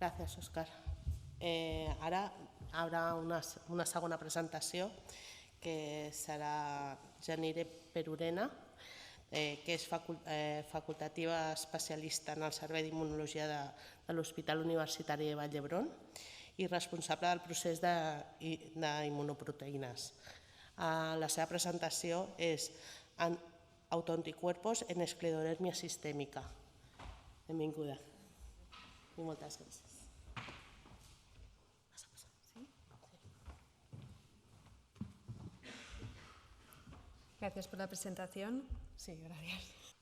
Gràcies, Òscar. Ara hi haurà una segona presentació que serà Janire Perurena, que és facultativa especialista en el Servei d'Immunologia de l'Hospital Universitari de Vall d'Hebron i responsable del procés d'immunoproteïnes. La seva presentació és autoanticuerpos en esclerodermia sistèmica. Benvinguda i moltes gràcies. Gracias por la presentación. Sí, gracias.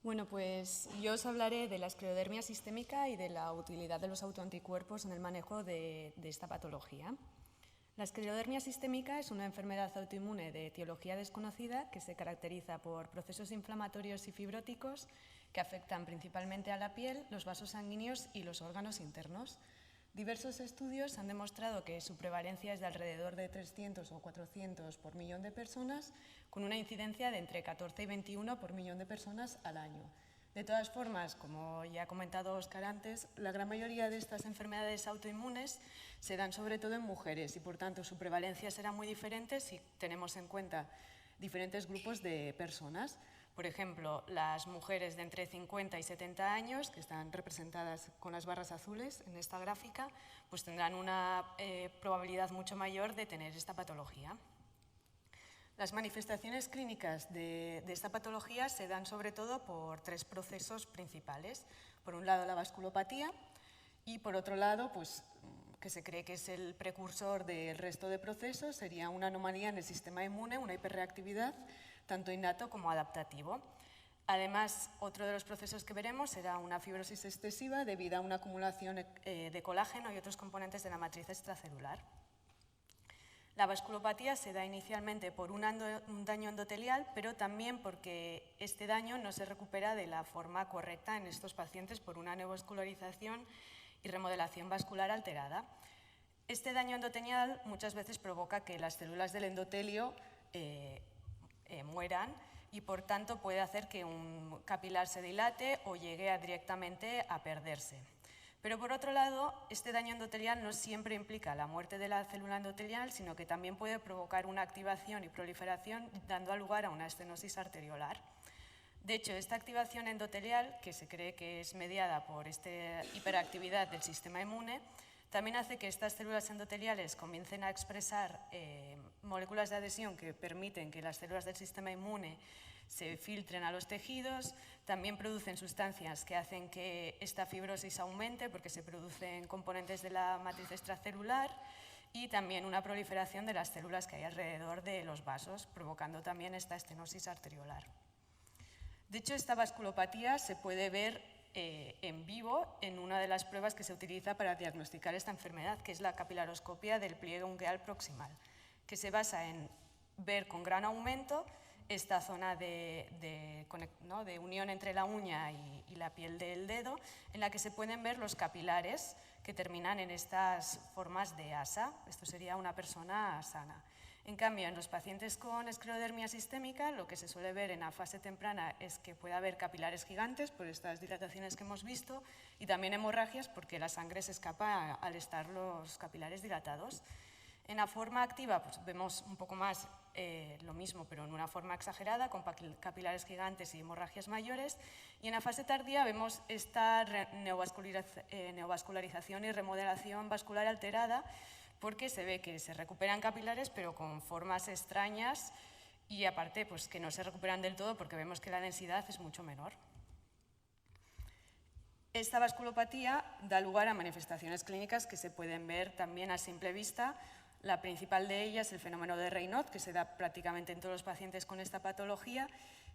Bueno, pues yo os hablaré de la esclerodermia sistémica y de la utilidad de los autoanticuerpos en el manejo de esta patología. La esclerodermia sistémica es una enfermedad autoinmune de etiología desconocida que se caracteriza por procesos inflamatorios y fibróticos que afectan principalmente a la piel, los vasos sanguíneos y los órganos internos. Diversos estudios han demostrado que su prevalencia es de alrededor de 300 o 400 por millón de personas, con una incidencia de entre 14 y 21 por millón de personas al año. De todas formas, como ya ha comentado Óscar antes, la gran mayoría de estas enfermedades autoinmunes se dan sobre todo en mujeres y, por tanto, su prevalencia será muy diferente si tenemos en cuenta diferentes grupos de personas. Por ejemplo, las mujeres de entre 50 y 70 años, que están representadas con las barras azules en esta gráfica, pues tendrán una probabilidad mucho mayor de tener esta patología. Las manifestaciones clínicas de esta patología se dan sobre todo por tres procesos principales. Por un lado, la vasculopatía y, por otro lado, pues, que se cree que es el precursor del resto de procesos, sería una anomalía en el sistema inmune, una hiperreactividad, tanto innato como adaptativo. Además, otro de los procesos que veremos será una fibrosis excesiva debido a una acumulación de colágeno y otros componentes de la matriz extracelular. La vasculopatía se da inicialmente por un daño endotelial, pero también porque este daño no se recupera de la forma correcta en estos pacientes por una neovascularización y remodelación vascular alterada. Este daño endotelial muchas veces provoca que las células del endotelio mueran y, por tanto, puede hacer que un capilar se dilate o llegue directamente a perderse. Pero, por otro lado, este daño endotelial no siempre implica la muerte de la célula endotelial, sino que también puede provocar una activación y proliferación, dando lugar a una estenosis arteriolar. De hecho, esta activación endotelial, que se cree que es mediada por esta hiperactividad del sistema inmune, también hace que estas células endoteliales comiencen a expresar moléculas de adhesión que permiten que las células del sistema inmune se filtren a los tejidos. También producen sustancias que hacen que esta fibrosis aumente porque se producen componentes de la matriz extracelular y también una proliferación de las células que hay alrededor de los vasos, provocando también esta estenosis arteriolar. De hecho, esta vasculopatía se puede ver en vivo en una de las pruebas que se utiliza para diagnosticar esta enfermedad, que es la capilaroscopia del pliegue ungueal proximal, que se basa en ver con gran aumento esta zona de unión entre la uña y la piel del dedo, en la que se pueden ver los capilares que terminan en estas formas de asa. Esto sería una persona sana. En cambio, en los pacientes con esclerodermia sistémica, lo que se suele ver en la fase temprana es que puede haber capilares gigantes por estas dilataciones que hemos visto y también hemorragias porque la sangre se escapa al estar los capilares dilatados. En la forma activa pues, vemos un poco más lo mismo, pero en una forma exagerada, con capilares gigantes y hemorragias mayores. Y en la fase tardía vemos esta neovascularización y remodelación vascular alterada, porque se ve que se recuperan capilares, pero con formas extrañas y aparte pues, que no se recuperan del todo porque vemos que la densidad es mucho menor. Esta vasculopatía da lugar a manifestaciones clínicas que se pueden ver también a simple vista. La principal de ellas es el fenómeno de Raynaud, que se da prácticamente en todos los pacientes con esta patología,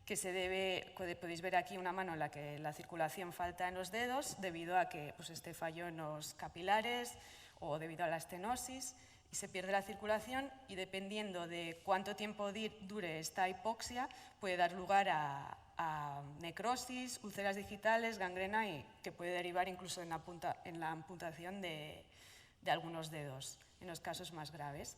que se debe, podéis ver aquí una mano en la que la circulación falta en los dedos debido a que pues, este fallo en los capilares o debido a la estenosis y se pierde la circulación y dependiendo de cuánto tiempo dure esta hipoxia puede dar lugar a necrosis, úlceras digitales, gangrena y que puede derivar incluso en la amputación de algunos dedos en los casos más graves.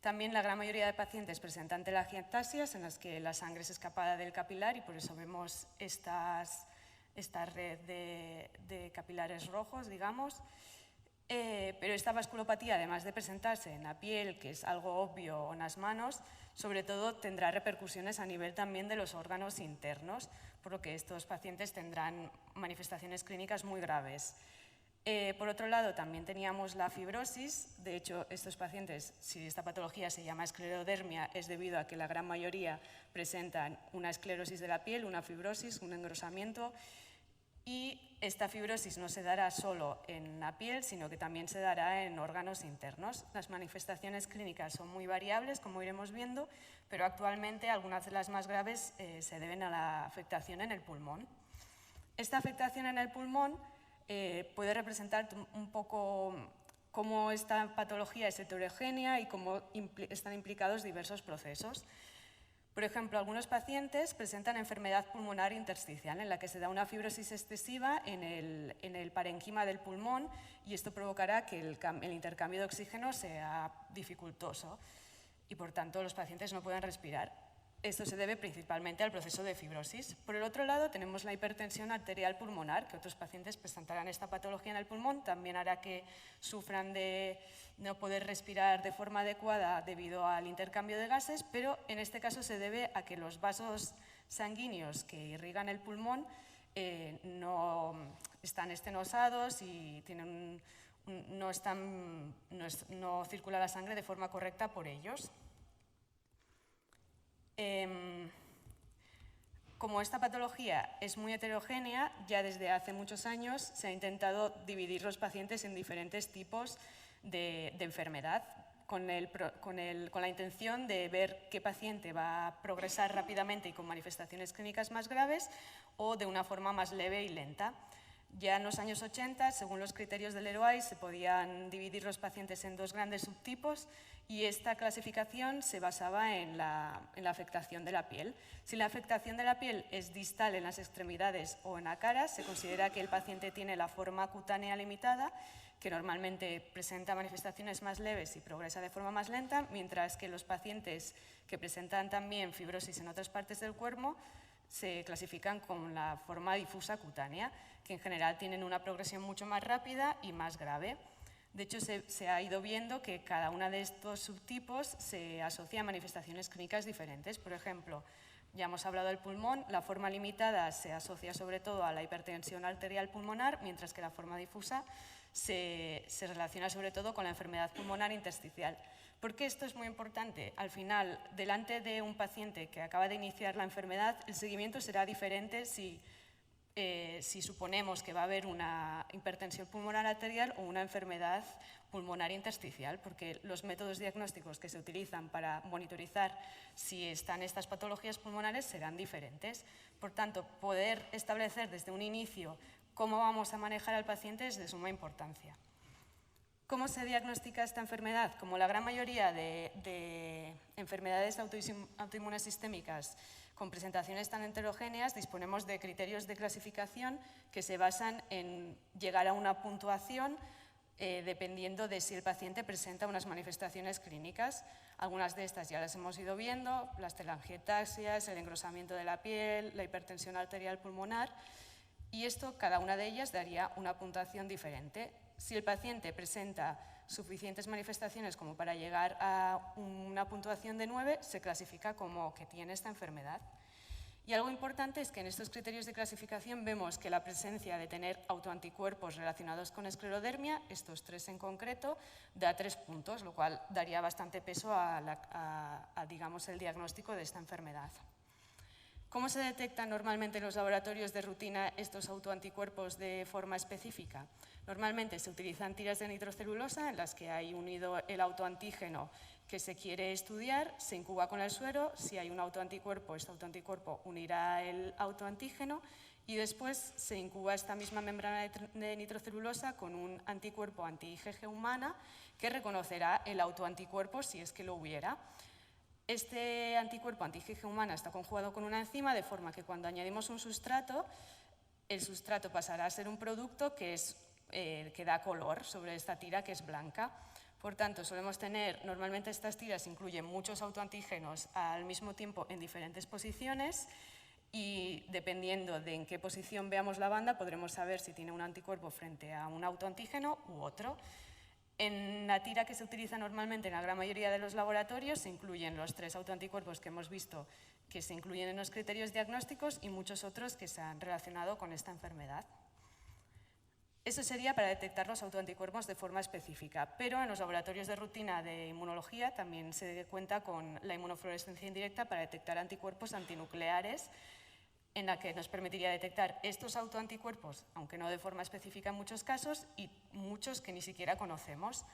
También la gran mayoría de pacientes presentan telangiectasias en las que la sangre es escapada del capilar y por eso vemos estas esta red de capilares rojos, digamos. Pero esta vasculopatía, además de presentarse en la piel, que es algo obvio, o en las manos, sobre todo tendrá repercusiones a nivel también de los órganos internos, por lo que estos pacientes tendrán manifestaciones clínicas muy graves. Por otro lado, también teníamos la fibrosis. De hecho, estos pacientes, si esta patología se llama esclerodermia, es debido a que la gran mayoría presentan una esclerosis de la piel, una fibrosis, un engrosamiento. Y esta fibrosis no se dará solo en la piel, sino que también se dará en órganos internos. Las manifestaciones clínicas son muy variables, como iremos viendo, pero actualmente algunas de las más graves se deben a la afectación en el pulmón. Esta afectación en el pulmón puede representar un poco cómo esta patología es heterogénea y cómo están implicados diversos procesos. Por ejemplo, algunos pacientes presentan enfermedad pulmonar intersticial, en la que se da una fibrosis excesiva en el parenquima del pulmón, y esto provocará que el intercambio de oxígeno sea dificultoso y, por tanto, los pacientes no puedan respirar. Esto se debe principalmente al proceso de fibrosis. Por el otro lado, tenemos la hipertensión arterial pulmonar, que otros pacientes presentarán esta patología en el pulmón, también hará que sufran de no poder respirar de forma adecuada debido al intercambio de gases, pero en este caso se debe a que los vasos sanguíneos que irrigan el pulmón no están estenosados y no circula la sangre de forma correcta por ellos. Como esta patología es muy heterogénea, ya desde hace muchos años se ha intentado dividir los pacientes en diferentes tipos de enfermedad, con la intención de ver qué paciente va a progresar rápidamente y con manifestaciones clínicas más graves o de una forma más leve y lenta. Ya en los años 80, según los criterios del Leroy, se podían dividir los pacientes en dos grandes subtipos, y esta clasificación se basaba en la afectación de la piel. Si la afectación de la piel es distal en las extremidades o en la cara, se considera que el paciente tiene la forma cutánea limitada, que normalmente presenta manifestaciones más leves y progresa de forma más lenta, mientras que los pacientes que presentan también fibrosis en otras partes del cuerpo se clasifican con la forma difusa cutánea, que en general tienen una progresión mucho más rápida y más grave. De hecho, se ha ido viendo que cada uno de estos subtipos se asocia a manifestaciones clínicas diferentes. Por ejemplo, ya hemos hablado del pulmón, la forma limitada se asocia sobre todo a la hipertensión arterial pulmonar, mientras que la forma difusa se relaciona sobre todo con la enfermedad pulmonar intersticial. ¿Por qué esto es muy importante? Al final, delante de un paciente que acaba de iniciar la enfermedad, el seguimiento será diferente si suponemos que va a haber una hipertensión pulmonar arterial o una enfermedad pulmonar intersticial, porque los métodos diagnósticos que se utilizan para monitorizar si están estas patologías pulmonares serán diferentes. Por tanto, poder establecer desde un inicio cómo vamos a manejar al paciente es de suma importancia. ¿Cómo se diagnostica esta enfermedad? Como la gran mayoría de enfermedades autoinmunes sistémicas con presentaciones tan heterogéneas, disponemos de criterios de clasificación que se basan en llegar a una puntuación dependiendo de si el paciente presenta unas manifestaciones clínicas. Algunas de estas ya las hemos ido viendo: las telangiectasias, el engrosamiento de la piel, la hipertensión arterial pulmonar, y esto, cada una de ellas daría una puntuación diferente. Si el paciente presenta suficientes manifestaciones como para llegar a una puntuación de 9, se clasifica como que tiene esta enfermedad. Y algo importante es que en estos criterios de clasificación vemos que la presencia de tener autoanticuerpos relacionados con esclerodermia, estos 3 en concreto, da 3 puntos, lo cual daría bastante peso digamos, el diagnóstico de esta enfermedad. ¿Cómo se detectan normalmente en los laboratorios de rutina estos autoanticuerpos de forma específica? Normalmente se utilizan tiras de nitrocelulosa en las que hay unido el autoantígeno que se quiere estudiar, se incuba con el suero. Si hay un autoanticuerpo, este autoanticuerpo unirá el autoantígeno y después se incuba esta misma membrana de nitrocelulosa con un anticuerpo anti-IgG humana que reconocerá el autoanticuerpo si es que lo hubiera. Este anticuerpo anti-IgG humana está conjugado con una enzima, de forma que cuando añadimos un sustrato, el sustrato pasará a ser un producto que da color sobre esta tira, que es blanca. Por tanto, solemos tener, normalmente estas tiras incluyen muchos autoantígenos al mismo tiempo en diferentes posiciones, y dependiendo de en qué posición veamos la banda podremos saber si tiene un anticuerpo frente a un autoantígeno u otro. En la tira que se utiliza normalmente en la gran mayoría de los laboratorios se incluyen los 3 autoanticuerpos que hemos visto que se incluyen en los criterios diagnósticos y muchos otros que se han relacionado con esta enfermedad. Eso sería para detectar los autoanticuerpos de forma específica, pero en los laboratorios de rutina de inmunología también se cuenta con la inmunofluorescencia indirecta para detectar anticuerpos antinucleares, en la que nos permitiría detectar estos autoanticuerpos, aunque no de forma específica en muchos casos, y muchos que ni siquiera conocemos.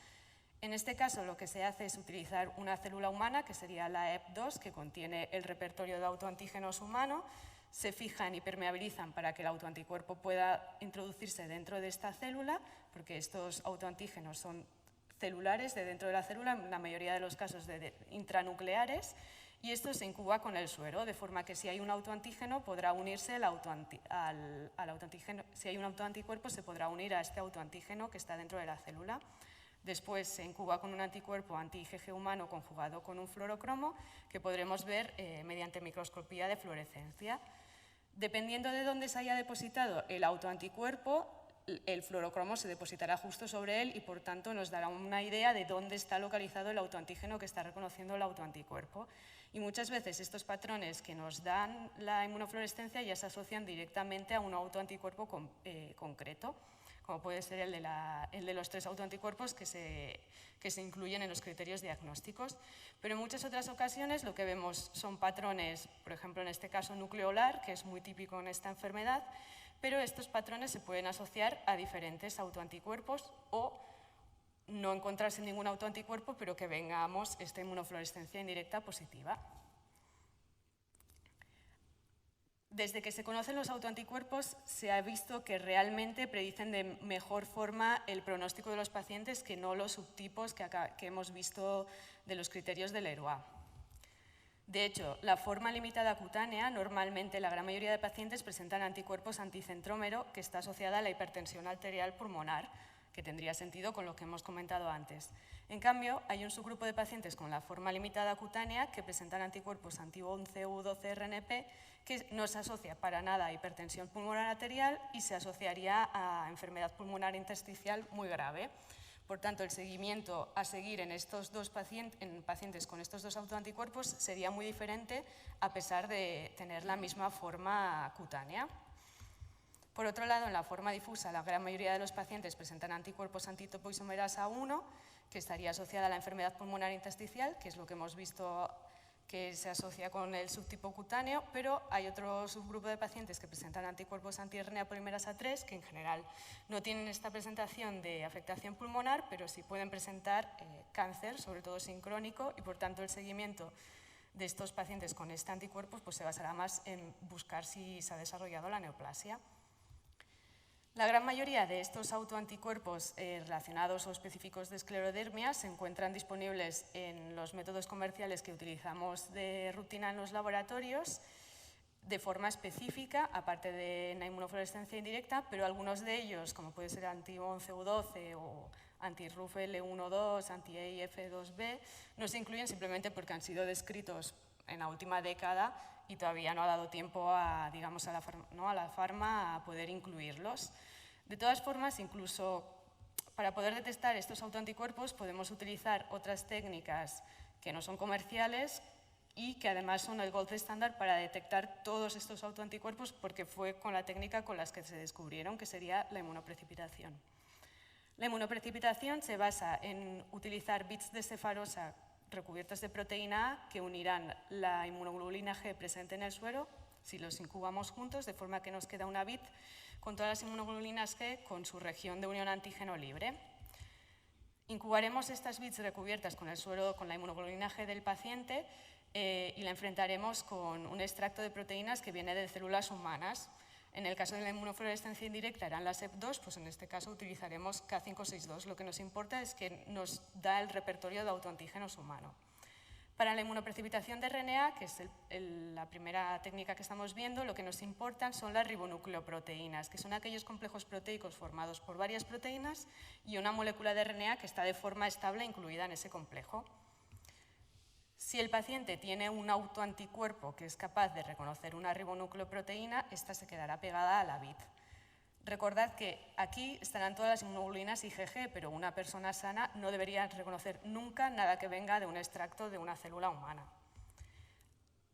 En este caso lo que se hace es utilizar una célula humana, que sería la EP2, que contiene el repertorio de autoantígenos humano, se fijan y permeabilizan para que el autoanticuerpo pueda introducirse dentro de esta célula, porque estos autoantígenos son celulares de dentro de la célula, en la mayoría de los casos intranucleares, y esto se incuba con el suero, de forma que si hay un autoantígeno podrá unirse al autoantígeno, si hay un autoanticuerpo se podrá unir a este autoantígeno que está dentro de la célula. Después se incuba con un anticuerpo anti-IgG humano conjugado con un fluorocromo que podremos ver mediante microscopía de fluorescencia. Dependiendo de dónde se haya depositado el autoanticuerpo, el fluorocromo se depositará justo sobre él y por tanto nos dará una idea de dónde está localizado el autoantígeno que está reconociendo el autoanticuerpo. Y muchas veces estos patrones que nos dan la inmunofluorescencia ya se asocian directamente a un autoanticuerpo concreto, como puede ser el de los 3 autoanticuerpos que se incluyen en los criterios diagnósticos. Pero en muchas otras ocasiones lo que vemos son patrones, por ejemplo en este caso nucleolar, que es muy típico en esta enfermedad, pero estos patrones se pueden asociar a diferentes autoanticuerpos o no encontrarse ningún autoanticuerpo, pero que vengamos esta inmunofluorescencia indirecta positiva. Desde que se conocen los autoanticuerpos se ha visto que realmente predicen de mejor forma el pronóstico de los pacientes que no los subtipos que hemos visto de los criterios del Leroy. De hecho, la forma limitada cutánea, normalmente la gran mayoría de pacientes presentan anticuerpos anticentrómero que está asociada a la hipertensión arterial pulmonar, que tendría sentido con lo que hemos comentado antes. En cambio, hay un subgrupo de pacientes con la forma limitada cutánea que presentan anticuerpos anti-11U12RNP que no se asocia para nada a hipertensión pulmonar arterial y se asociaría a enfermedad pulmonar intersticial muy grave. Por tanto, el seguimiento a seguir en pacientes con estos 2 autoanticuerpos sería muy diferente a pesar de tener la misma forma cutánea. Por otro lado, en la forma difusa, la gran mayoría de los pacientes presentan anticuerpos antitopoisomerasa 1, que estaría asociada a la enfermedad pulmonar intersticial, que es lo que hemos visto que se asocia con el subtipo cutáneo, pero hay otro subgrupo de pacientes que presentan anticuerpos anti-RNA polimerasa 3, que en general no tienen esta presentación de afectación pulmonar, pero sí pueden presentar cáncer, sobre todo sincrónico, y por tanto el seguimiento de estos pacientes con este anticuerpo pues, se basará más en buscar si se ha desarrollado la neoplasia. La gran mayoría de estos autoanticuerpos relacionados o específicos de esclerodermia se encuentran disponibles en los métodos comerciales que utilizamos de rutina en los laboratorios de forma específica, aparte de la inmunofluorescencia indirecta, pero algunos de ellos, como puede ser anti-11U12 o anti-RUF-L1-2, anti-EIF2B, no se incluyen simplemente porque han sido descritos en la última década y todavía no ha dado tiempo a, digamos, a la farma a poder incluirlos. De todas formas, incluso para poder detectar estos autoanticuerpos podemos utilizar otras técnicas que no son comerciales y que además son el gold estándar para detectar todos estos autoanticuerpos porque fue con la técnica con las que se descubrieron, que sería la inmunoprecipitación. La inmunoprecipitación se basa en utilizar bits de cefarosa recubiertos de proteína A que unirán la inmunoglobulina G presente en el suero, si los incubamos juntos, de forma que nos queda una bit con todas las inmunoglobulinas G con su región de unión antígeno libre. Incubaremos estas bits recubiertas con el suero, con la inmunoglobulina G del paciente y la enfrentaremos con un extracto de proteínas que viene de células humanas. En el caso de la inmunofluorescencia indirecta eran las EP2, pues en este caso utilizaremos K562. Lo que nos importa es que nos da el repertorio de autoantígenos humano. Para la inmunoprecipitación de RNA, que es la primera técnica que estamos viendo, lo que nos importan son las ribonucleoproteínas, que son aquellos complejos proteicos formados por varias proteínas y una molécula de RNA que está de forma estable incluida en ese complejo. Si el paciente tiene un autoanticuerpo que es capaz de reconocer una ribonucleoproteína, esta se quedará pegada a la vid. Recordad que aquí estarán todas las inmunoglobulinas IgG, pero una persona sana no debería reconocer nunca nada que venga de un extracto de una célula humana.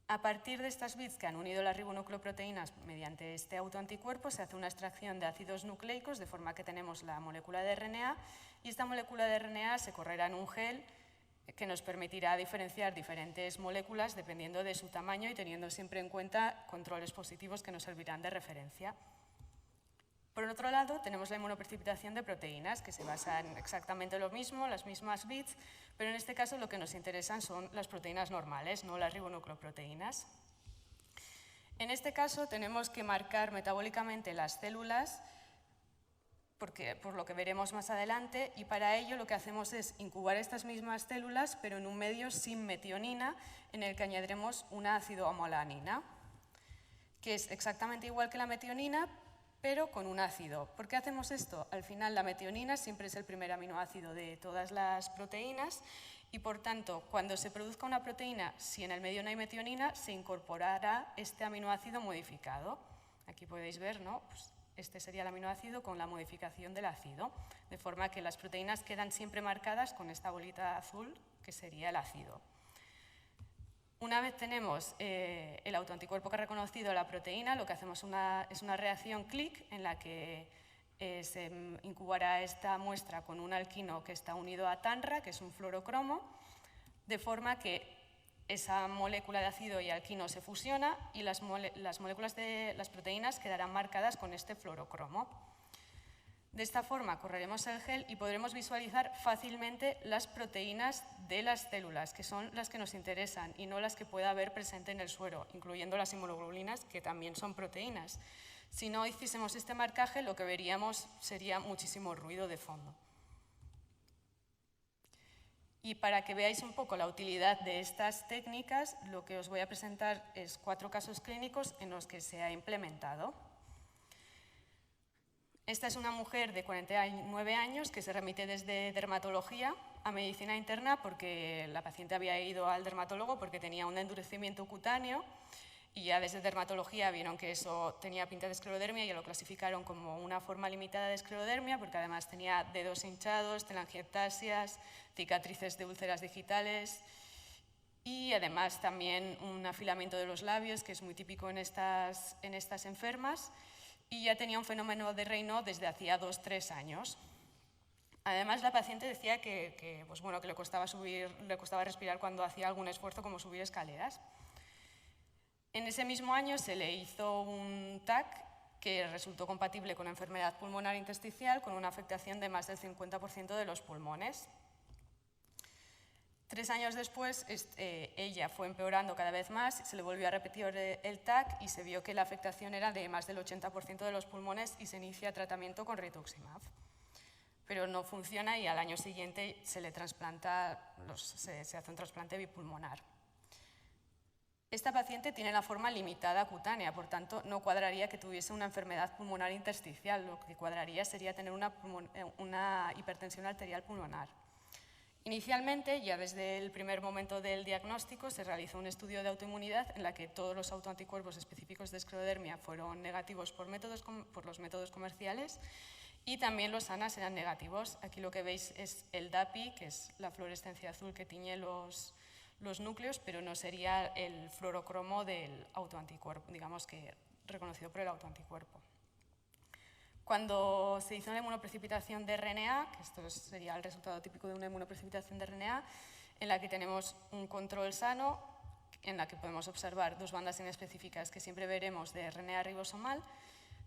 A partir de estas bits que han unido las ribonucleoproteínas mediante este autoanticuerpo, se hace una extracción de ácidos nucleicos, de forma que tenemos la molécula de RNA, y esta molécula de RNA se correrá en un gel que nos permitirá diferenciar diferentes moléculas dependiendo de su tamaño y teniendo siempre en cuenta controles positivos que nos servirán de referencia. Por otro lado, tenemos la inmunoprecipitación de proteínas, que se basa en exactamente lo mismo, las mismas bits, pero en este caso lo que nos interesan son las proteínas normales, no las ribonucleoproteínas. En este caso tenemos que marcar metabólicamente las células, por lo que veremos más adelante, y para ello lo que hacemos es incubar estas mismas células, pero en un medio sin metionina, en el que añadiremos un ácido amolanina, que es exactamente igual que la metionina, pero con un ácido. ¿Por qué hacemos esto? Al final la metionina siempre es el primer aminoácido de todas las proteínas y por tanto cuando se produzca una proteína, si en el medio no hay metionina, se incorporará este aminoácido modificado. Aquí podéis ver, ¿no? Pues este sería el aminoácido con la modificación del ácido, de forma que las proteínas quedan siempre marcadas con esta bolita azul que sería el ácido. Una vez tenemos el autoanticuerpo que ha reconocido la proteína, lo que hacemos es una reacción click en la que se incubará esta muestra con un alquino que está unido a TANRA, que es un fluorocromo, de forma que esa molécula de ácido y alquino se fusiona y las moléculas de las proteínas quedarán marcadas con este fluorocromo. De esta forma correremos el gel y podremos visualizar fácilmente las proteínas de las células, que son las que nos interesan y no las que pueda haber presente en el suero, incluyendo las inmunoglobulinas, que también son proteínas. Si no hiciésemos este marcaje, lo que veríamos sería muchísimo ruido de fondo. Y para que veáis un poco la utilidad de estas técnicas, lo que os voy a presentar es 4 casos clínicos en los que se ha implementado. Esta es una mujer de 49 años que se remite desde dermatología a medicina interna porque la paciente había ido al dermatólogo porque tenía un endurecimiento cutáneo y ya desde dermatología vieron que eso tenía pinta de esclerodermia y lo clasificaron como una forma limitada de esclerodermia porque además tenía dedos hinchados, telangiectasias, cicatrices de úlceras digitales y además también un afilamiento de los labios que es muy típico en estas enfermas. Y ya tenía un fenómeno de Raynaud desde hacía 2-3 años. Además, la paciente decía que le costaba respirar cuando hacía algún esfuerzo como subir escaleras. En ese mismo año se le hizo un TAC que resultó compatible con enfermedad pulmonar intersticial con una afectación de más del 50% de los pulmones. 3 años después, ella fue empeorando cada vez más, se le volvió a repetir el TAC y se vio que la afectación era de más del 80% de los pulmones y se inicia tratamiento con rituximab. Pero no funciona y al año siguiente se hace un trasplante bipulmonar. Esta paciente tiene la forma limitada cutánea, por tanto no cuadraría que tuviese una enfermedad pulmonar intersticial, lo que cuadraría sería tener una hipertensión arterial pulmonar. Inicialmente, ya desde el primer momento del diagnóstico, se realizó un estudio de autoinmunidad en la que todos los autoanticuerpos específicos de esclerodermia fueron negativos por los métodos comerciales y también los ANAs eran negativos. Aquí lo que veis es el DAPI, que es la fluorescencia azul que tiñe los núcleos, pero no sería el fluorocromo del autoanticuerpo, digamos que reconocido por el autoanticuerpo. Cuando se hizo la inmunoprecipitación de RNA, que esto sería el resultado típico de una inmunoprecipitación de RNA, en la que tenemos un control sano, en la que podemos observar 2 bandas inespecíficas que siempre veremos de RNA ribosomal.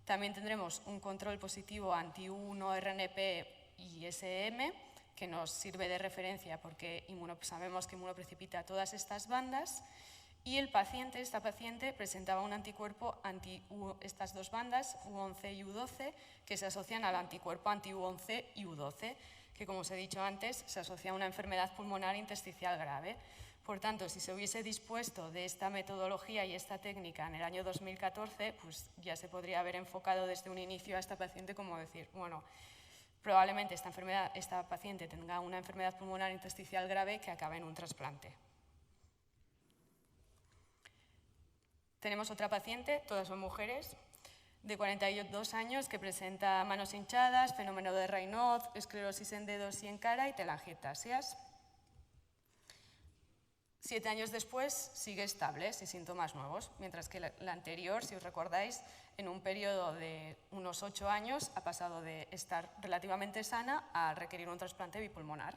También tendremos un control positivo anti-1, RNP y SM, que nos sirve de referencia porque sabemos que inmunoprecipita todas estas bandas. Y esta paciente presentaba un anticuerpo anti estas 2 bandas, U11 y U12, que se asocian al anticuerpo anti-U11 y U12, que como os he dicho antes, se asocia a una enfermedad pulmonar intersticial grave. Por tanto, si se hubiese dispuesto de esta metodología y esta técnica en el año 2014, pues ya se podría haber enfocado desde un inicio a esta paciente como decir, bueno, probablemente esta paciente tenga una enfermedad pulmonar intersticial grave que acabe en un trasplante. Tenemos otra paciente, todas son mujeres, de 42 años, que presenta manos hinchadas, fenómeno de Raynaud, esclerosis en dedos y en cara y telangiectasias. 7 años después sigue estable, sin síntomas nuevos, mientras que la anterior, si os recordáis, en un periodo de unos 8 años ha pasado de estar relativamente sana a requerir un trasplante bipulmonar.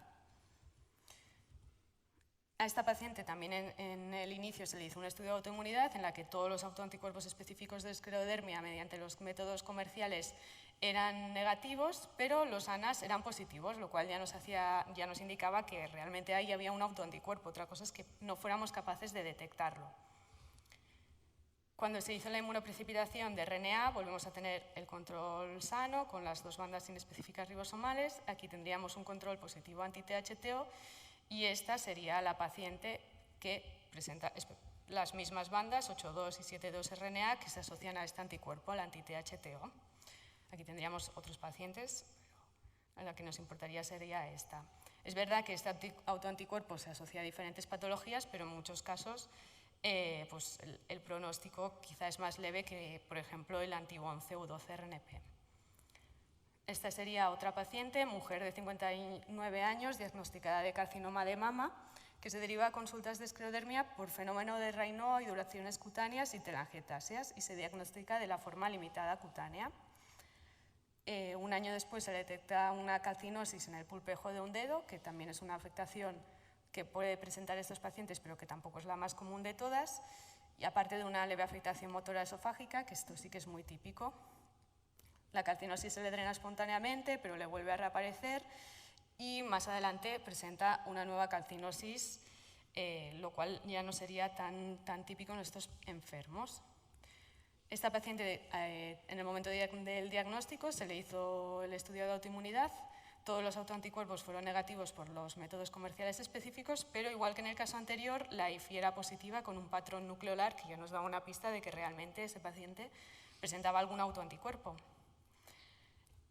A esta paciente también en el inicio se le hizo un estudio de autoinmunidad en la que todos los autoanticuerpos específicos de esclerodermia mediante los métodos comerciales eran negativos, pero los ANAs eran positivos, lo cual ya nos indicaba que realmente ahí había un autoanticuerpo. Otra cosa es que no fuéramos capaces de detectarlo. Cuando se hizo la inmunoprecipitación de RNA, volvemos a tener el control sano con las 2 bandas inespecíficas ribosomales. Aquí tendríamos un control positivo anti-THTO y esta sería la paciente que presenta las mismas bandas, 8,2 y 7,2 RNA, que se asocian a este anticuerpo, al anti-THTO. Aquí tendríamos otros pacientes, a la que nos importaría sería esta. Es verdad que este autoanticuerpo se asocia a diferentes patologías, pero en muchos casos pues el pronóstico quizá es más leve que, por ejemplo, el anti-11 u 12 RNP. Esta sería otra paciente, mujer de 59 años, diagnosticada de carcinoma de mama, que se deriva a consultas de esclerodermia por fenómeno de Raynaud, idulaciones cutáneas y telangiectasias, y se diagnostica de la forma limitada cutánea. Un año después se detecta una calcinosis en el pulpejo de un dedo, que también es una afectación que puede presentar estos pacientes, pero que tampoco es la más común de todas, y aparte de una leve afectación motora esofágica, que esto sí que es muy típico. La calcinosis se le drena espontáneamente, pero le vuelve a reaparecer, y más adelante presenta una nueva calcinosis, lo cual ya no sería tan típico en estos enfermos. Esta paciente, en el momento del diagnóstico, se le hizo el estudio de autoinmunidad. Todos los autoanticuerpos fueron negativos por los métodos comerciales específicos, pero igual que en el caso anterior, la IFI era positiva con un patrón nucleolar que ya nos daba una pista de que realmente ese paciente presentaba algún autoanticuerpo.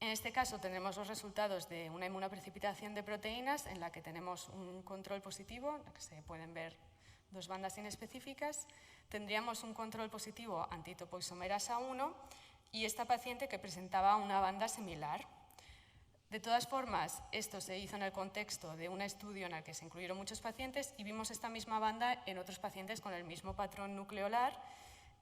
En este caso tendremos los resultados de una inmunoprecipitación de proteínas en la que tenemos un control positivo, en la que se pueden ver 2 bandas inespecíficas. Tendríamos un control positivo antitopoisomerasa 1 y esta paciente que presentaba una banda similar. De todas formas, esto se hizo en el contexto de un estudio en el que se incluyeron muchos pacientes y vimos esta misma banda en otros pacientes con el mismo patrón nucleolar,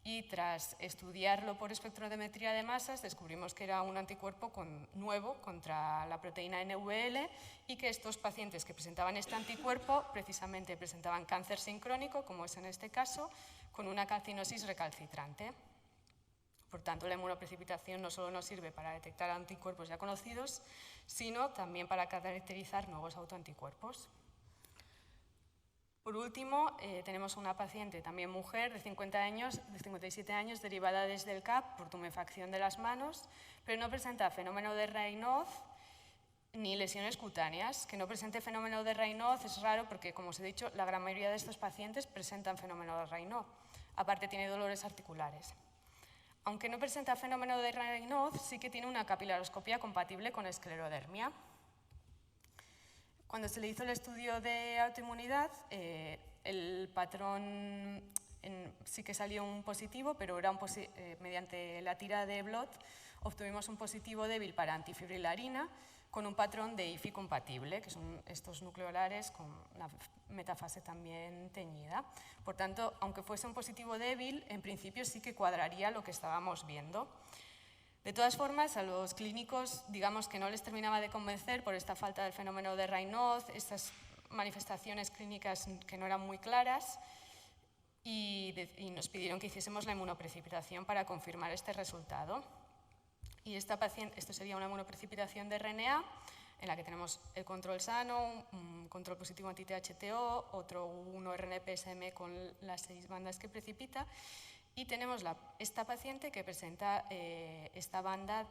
y tras estudiarlo por espectrometría de masas descubrimos que era un anticuerpo nuevo contra la proteína NVL y que estos pacientes que presentaban este anticuerpo precisamente presentaban cáncer sincrónico, como es en este caso, con una calcinosis recalcitrante. Por tanto, la inmunoprecipitación no solo nos sirve para detectar anticuerpos ya conocidos, sino también para caracterizar nuevos autoanticuerpos. Por último, tenemos una paciente, también mujer, de 57 años, derivada desde el CAP por tumefacción de las manos, pero no presenta fenómeno de Raynaud ni lesiones cutáneas. Que no presente fenómeno de Raynaud es raro porque, como os he dicho, la gran mayoría de estos pacientes presentan fenómeno de Raynaud. Aparte, tiene dolores articulares. Aunque no presenta fenómeno de Raynaud, sí que tiene una capilaroscopia compatible con esclerodermia. Cuando se le hizo el estudio de autoinmunidad, el patrón sí que salió un positivo, pero era mediante la tira de Blot obtuvimos un positivo débil para antifibrilarina con un patrón de IFI compatible, que son estos nucleolares con la metafase también teñida. Por tanto, aunque fuese un positivo débil, en principio sí que cuadraría lo que estábamos viendo. De todas formas, a los clínicos, digamos que no les terminaba de convencer por esta falta del fenómeno de Raynaud, estas manifestaciones clínicas que no eran muy claras, y nos pidieron que hiciésemos la inmunoprecipitación para confirmar este resultado. Y esta paciente, esto sería una inmunoprecipitación de RNA, en la que tenemos el control sano, un control positivo anti-THTO, otro 1 RNPSM con las 6 bandas que precipita, y tenemos esta paciente que presenta esta banda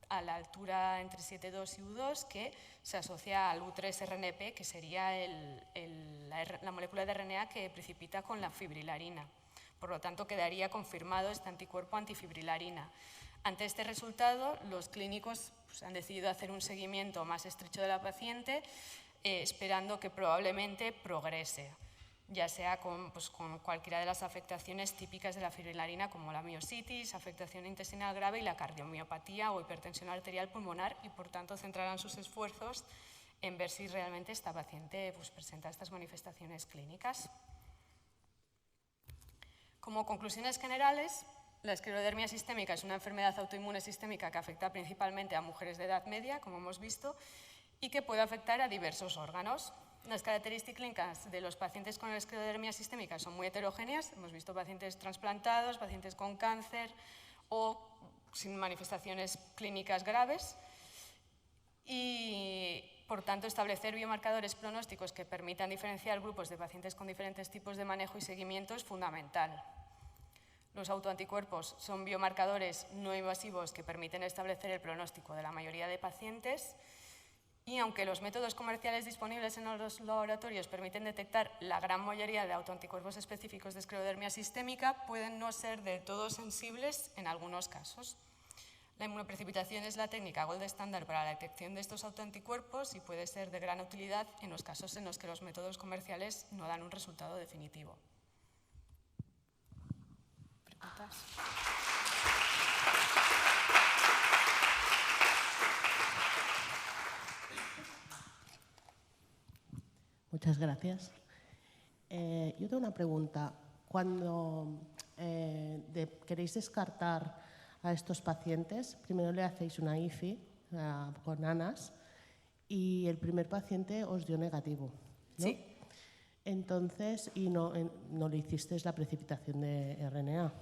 a la altura entre 7,2 y U2, que se asocia al U3-RNP, que sería la molécula de RNA que precipita con la fibrilarina. Por lo tanto, quedaría confirmado este anticuerpo antifibrilarina. Ante este resultado, los clínicos han decidido hacer un seguimiento más estrecho de la paciente, esperando que probablemente progrese. ya sea con cualquiera de las afectaciones típicas de la fibrilarina, como la miositis, afectación intestinal grave y la cardiomiopatía o hipertensión arterial pulmonar, y por tanto centrarán sus esfuerzos en ver si realmente esta paciente presenta estas manifestaciones clínicas. Como conclusiones generales, la esclerodermia sistémica es una enfermedad autoinmune sistémica que afecta principalmente a mujeres de edad media, como hemos visto, y que puede afectar a diversos órganos. Las características clínicas de los pacientes con esclerodermia sistémica son muy heterogéneas. Hemos visto pacientes trasplantados, pacientes con cáncer o sin manifestaciones clínicas graves. Y, por tanto, establecer biomarcadores pronósticos que permitan diferenciar grupos de pacientes con diferentes tipos de manejo y seguimiento es fundamental. Los autoanticuerpos son biomarcadores no invasivos que permiten establecer el pronóstico de la mayoría de pacientes, y aunque los métodos comerciales disponibles en los laboratorios permiten detectar la gran mayoría de autoanticuerpos específicos de esclerodermia sistémica, pueden no ser del todo sensibles en algunos casos. La inmunoprecipitación es la técnica gold estándar para la detección de estos autoanticuerpos y puede ser de gran utilidad en los casos en los que los métodos comerciales no dan un resultado definitivo. ¿Preguntas? Muchas gracias. Yo tengo una pregunta. Cuando queréis descartar a estos pacientes, primero le hacéis una IFI con ANAS y el primer paciente os dio negativo, ¿no? Sí. Entonces, y no le hicisteis la precipitación de RNA.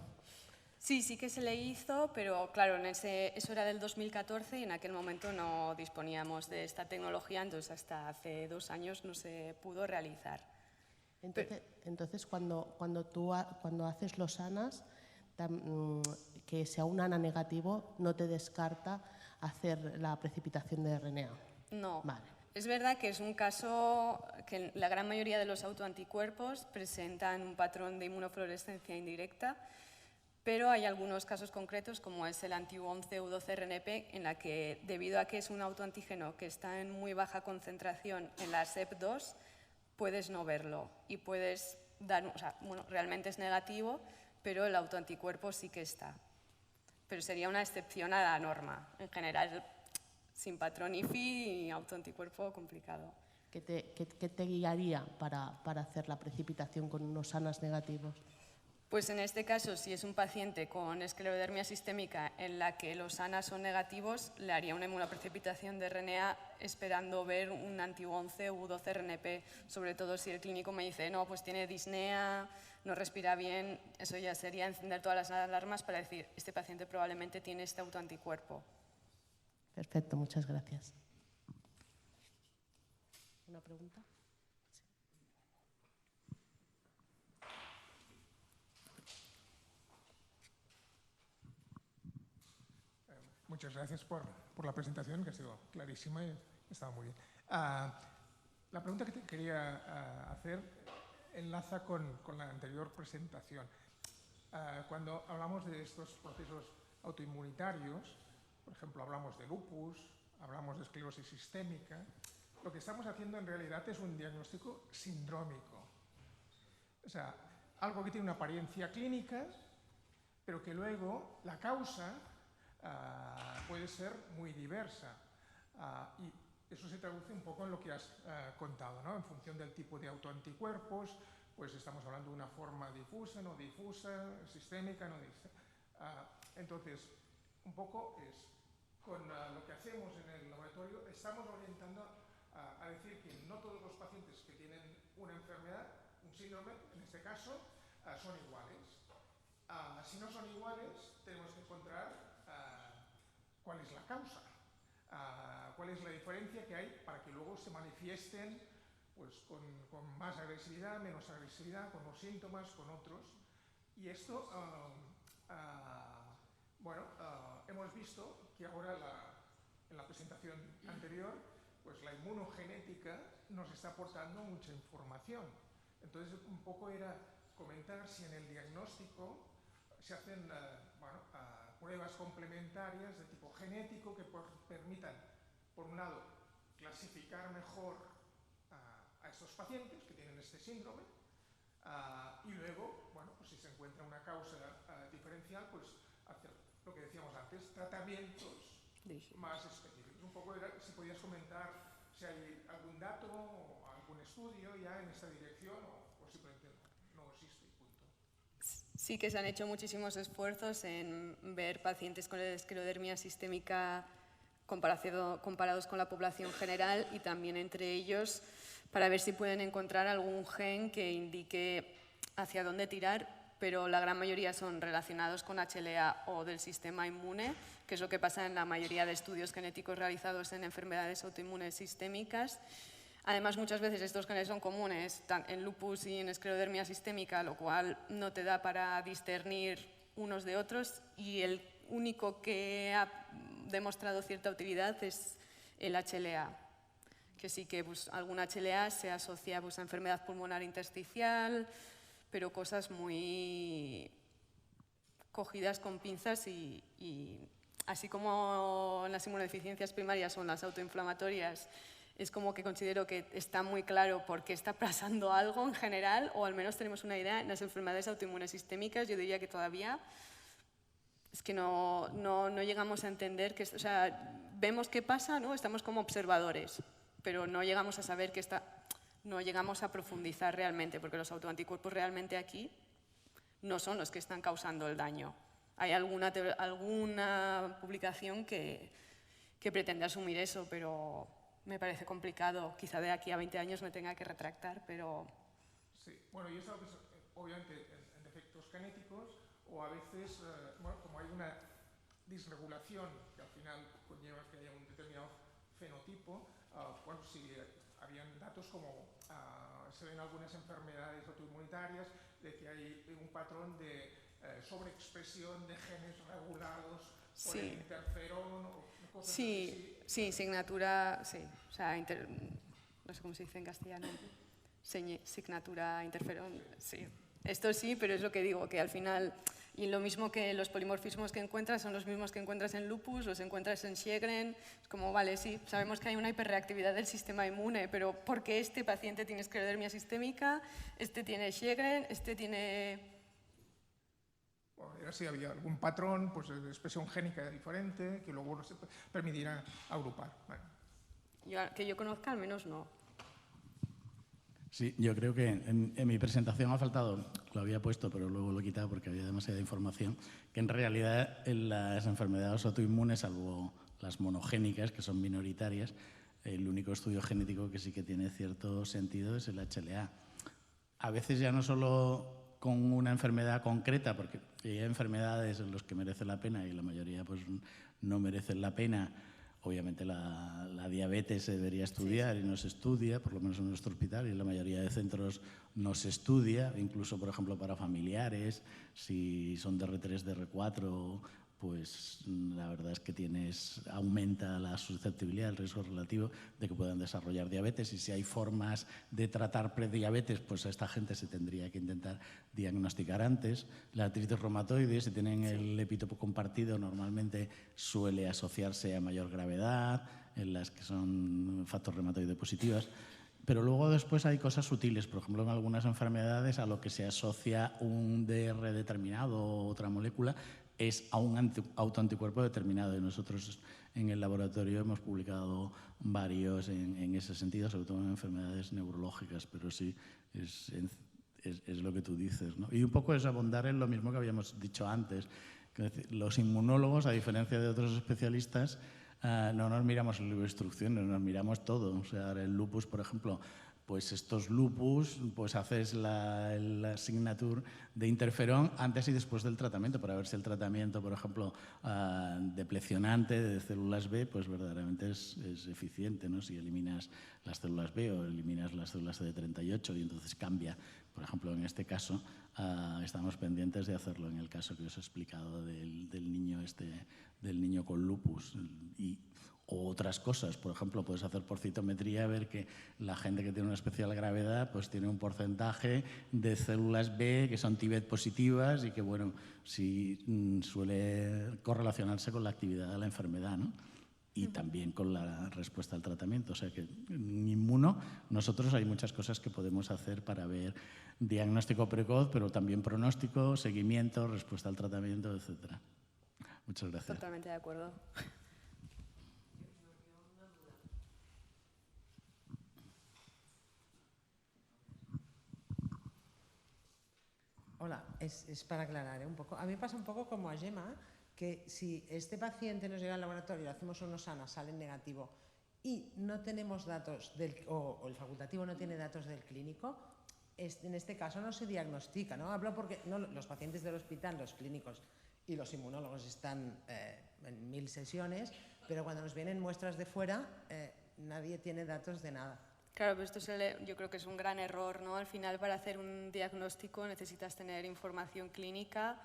Sí que se le hizo, pero claro, eso era del 2014 y en aquel momento no disponíamos de esta tecnología, entonces hasta hace 2 años no se pudo realizar. Entonces cuando haces los ANAS, que sea un ANA negativo, no te descarta hacer la precipitación de RNA. No. Vale. Es verdad que es un caso que la gran mayoría de los autoanticuerpos presentan un patrón de inmunofluorescencia indirecta, pero hay algunos casos concretos, como es el anti-11 U12RNP, en la que, debido a que es un autoantígeno que está en muy baja concentración en la SEP2, puedes no verlo y puedes dar, realmente es negativo, pero el autoanticuerpo sí que está. Pero sería una excepción a la norma. En general, sin patrón IFI y autoanticuerpo complicado. ¿Qué te guiaría para hacer la precipitación con unos ANAS negativos? Pues en este caso, si es un paciente con esclerodermia sistémica en la que los ANAS son negativos, le haría una inmunoprecipitación de RNA esperando ver un anti-11 u U12RNP, sobre todo si el clínico me dice, no, pues tiene disnea, no respira bien, eso ya sería encender todas las alarmas para decir, este paciente probablemente tiene este autoanticuerpo. Perfecto, muchas gracias. ¿Una pregunta? Muchas gracias por la presentación, que ha sido clarísima y estaba muy bien. La pregunta que te quería hacer enlaza con la anterior presentación. Cuando hablamos de estos procesos autoinmunitarios, por ejemplo, hablamos de lupus, hablamos de esclerosis sistémica, lo que estamos haciendo en realidad es un diagnóstico sindrómico. O sea, algo que tiene una apariencia clínica, pero que luego la causa puede ser muy diversa. Y eso se traduce un poco en lo que has contado, ¿no? En función del tipo de autoanticuerpos, pues estamos hablando de una forma difusa, no difusa, sistémica, no difusa. Entonces, un poco es, con lo que hacemos en el laboratorio, estamos orientando a decir que no todos los pacientes que tienen una enfermedad, un síndrome, en este caso, son iguales. Si no son iguales, tenemos que encontrar cuál es la causa, cuál es la diferencia que hay para que luego se manifiesten pues, con más agresividad, menos agresividad, con unos síntomas, con otros. Y esto, hemos visto que ahora en la presentación anterior, pues la inmunogenética nos está aportando mucha información. Entonces, un poco era comentar si en el diagnóstico se hacen pruebas complementarias de tipo genético que permitan, por un lado, clasificar mejor a estos pacientes que tienen este síndrome Y luego, bueno, pues si se encuentra una causa diferencial, pues hacer lo que decíamos antes, tratamientos más específicos. Un poco era, si podías comentar si hay algún dato o algún estudio ya en esta dirección o simplemente no existe y punto. Sí que se han hecho muchísimos esfuerzos en ver pacientes con esclerodermia sistémica comparados con la población general y también entre ellos para ver si pueden encontrar algún gen que indique hacia dónde tirar, pero la gran mayoría son relacionados con HLA o del sistema inmune, que es lo que pasa en la mayoría de estudios genéticos realizados en enfermedades autoinmunes sistémicas. Además, muchas veces estos genes son comunes en lupus y en esclerodermia sistémica, lo cual no te da para discernir unos de otros, y el único que ha demostrado cierta utilidad es el HLA, que sí que pues, algún HLA se asocia pues, a enfermedad pulmonar intersticial, pero cosas muy cogidas con pinzas y así como las inmunodeficiencias primarias son las autoinflamatorias, es como que considero que está muy claro por qué está pasando algo en general, o al menos tenemos una idea. En las enfermedades autoinmunes sistémicas yo diría que todavía es que no llegamos a entender, o sea, vemos qué pasa, ¿no? Estamos como observadores, pero no llegamos a saber no llegamos a profundizar realmente, porque los autoanticuerpos realmente aquí no son los que están causando el daño. Hay alguna publicación que pretende asumir eso, pero me parece complicado. Quizá de aquí a 20 años me tenga que retractar, pero... Sí, bueno, y eso obviamente en defectos genéticos o a veces, bueno, como hay una disregulación que al final conlleva que haya un determinado fenotipo, bueno, si habían datos como se ven algunas enfermedades autoinmunitarias de que hay un patrón de sobreexpresión de genes regulados por el interferón o cosas así. Sí, signatura, sí, o sea, no sé cómo se dice en castellano, signatura, interferón, sí. Esto sí, pero es lo que digo, que al final, y lo mismo que los polimorfismos que encuentras son los mismos que encuentras en lupus, los encuentras en Sjögren, es como, vale, sí, sabemos que hay una hiperreactividad del sistema inmune, pero ¿por qué este paciente tiene esclerodermia sistémica, este tiene Sjögren, este tiene... Bueno, era si había algún patrón pues, de expresión génica diferente que luego se permitiera agrupar. Bueno. Que yo conozca, al menos no. Sí, yo creo que en mi presentación ha faltado, lo había puesto pero luego lo he quitado porque había demasiada información, que en realidad en las enfermedades autoinmunes, salvo las monogénicas, que son minoritarias, el único estudio genético que sí que tiene cierto sentido es el HLA. A veces ya no solo con una enfermedad concreta, porque hay enfermedades en las que merece la pena y la mayoría pues, no merecen la pena. Obviamente la diabetes se debería estudiar y no se estudia, por lo menos en nuestro hospital, y en la mayoría de centros no se estudia, incluso, por ejemplo, para familiares, si son DR3, DR4, pues la verdad es que aumenta la susceptibilidad, el riesgo relativo de que puedan desarrollar diabetes, y si hay formas de tratar prediabetes, pues a esta gente se tendría que intentar diagnosticar antes. La artritis reumatoide, si tienen el epítopo compartido, normalmente suele asociarse a mayor gravedad, en las que son factor reumatoide positivas. Pero luego después hay cosas sutiles, por ejemplo, en algunas enfermedades a lo que se asocia un DR determinado o otra molécula es a un autoanticuerpo determinado, y nosotros en el laboratorio hemos publicado varios en ese sentido, sobre todo en enfermedades neurológicas, pero sí, es lo que tú dices, ¿no? Y un poco es abundar en lo mismo que habíamos dicho antes, que los inmunólogos, a diferencia de otros especialistas, no nos miramos el libro de instrucciones, nos miramos todo. O sea, el lupus, por ejemplo, pues estos lupus, pues haces la signature de interferón antes y después del tratamiento, para ver si el tratamiento, por ejemplo, deplecionante de células B, pues verdaderamente es eficiente, ¿no? Si eliminas las células B o eliminas las células CD38 y entonces cambia. Por ejemplo, en este caso, estamos pendientes de hacerlo en el caso que os he explicado del niño con lupus. O otras cosas, por ejemplo, puedes hacer por citometría, ver que la gente que tiene una especial gravedad pues tiene un porcentaje de células B que son TIBET positivas y que, bueno, sí suele correlacionarse con la actividad de la enfermedad, ¿no? y también con la respuesta al tratamiento. O sea que en inmuno nosotros hay muchas cosas que podemos hacer para ver diagnóstico precoz, pero también pronóstico, seguimiento, respuesta al tratamiento, etcétera. Muchas gracias. Totalmente de acuerdo. Hola, es para aclarar un poco. A mí me pasa un poco como a Gemma, que si este paciente nos llega al laboratorio, hacemos unos ANA, sale negativo y no tenemos datos, o el facultativo no tiene datos del clínico, en este caso no se diagnostica, ¿no? Hablo porque los pacientes del hospital, los clínicos y los inmunólogos están en 1000 sesiones, pero cuando nos vienen muestras de fuera, nadie tiene datos de nada. Claro, pero esto yo creo que es un gran error, ¿no? Al final, para hacer un diagnóstico necesitas tener información clínica,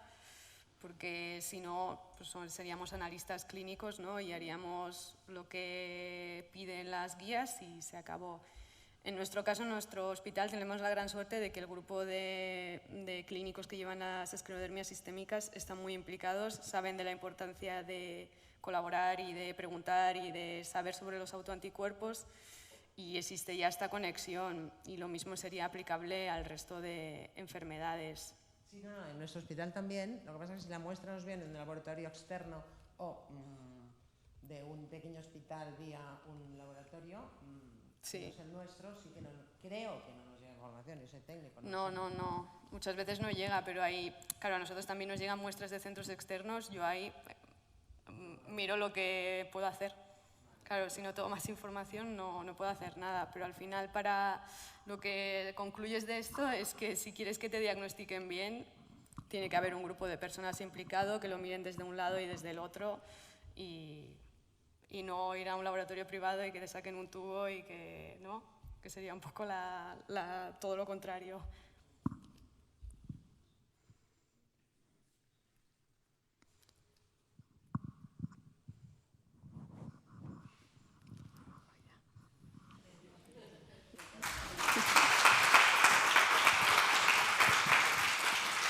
porque si no, pues seríamos analistas clínicos, ¿no? Y haríamos lo que piden las guías y se acabó. En nuestro caso, en nuestro hospital, tenemos la gran suerte de que el grupo de clínicos que llevan las esclerodermias sistémicas están muy implicados, saben de la importancia de colaborar y de preguntar y de saber sobre los autoanticuerpos, y existe ya esta conexión, y lo mismo sería aplicable al resto de enfermedades. Sí, no, en nuestro hospital también. Lo que pasa es que si la muestra nos viene de un laboratorio externo o de un pequeño hospital vía un laboratorio, Sí. no es el nuestro, sí que creo que no nos llega información, yo soy técnico. No. Muchas veces no llega, pero ahí, claro, a nosotros también nos llegan muestras de centros externos, yo ahí miro lo que puedo hacer. Claro, si no tengo más información no puedo hacer nada, pero al final para lo que concluyes de esto es que si quieres que te diagnostiquen bien, tiene que haber un grupo de personas implicado que lo miren desde un lado y desde el otro, y no ir a un laboratorio privado y que te saquen un tubo y que, ¿no? Que sería un poco todo lo contrario.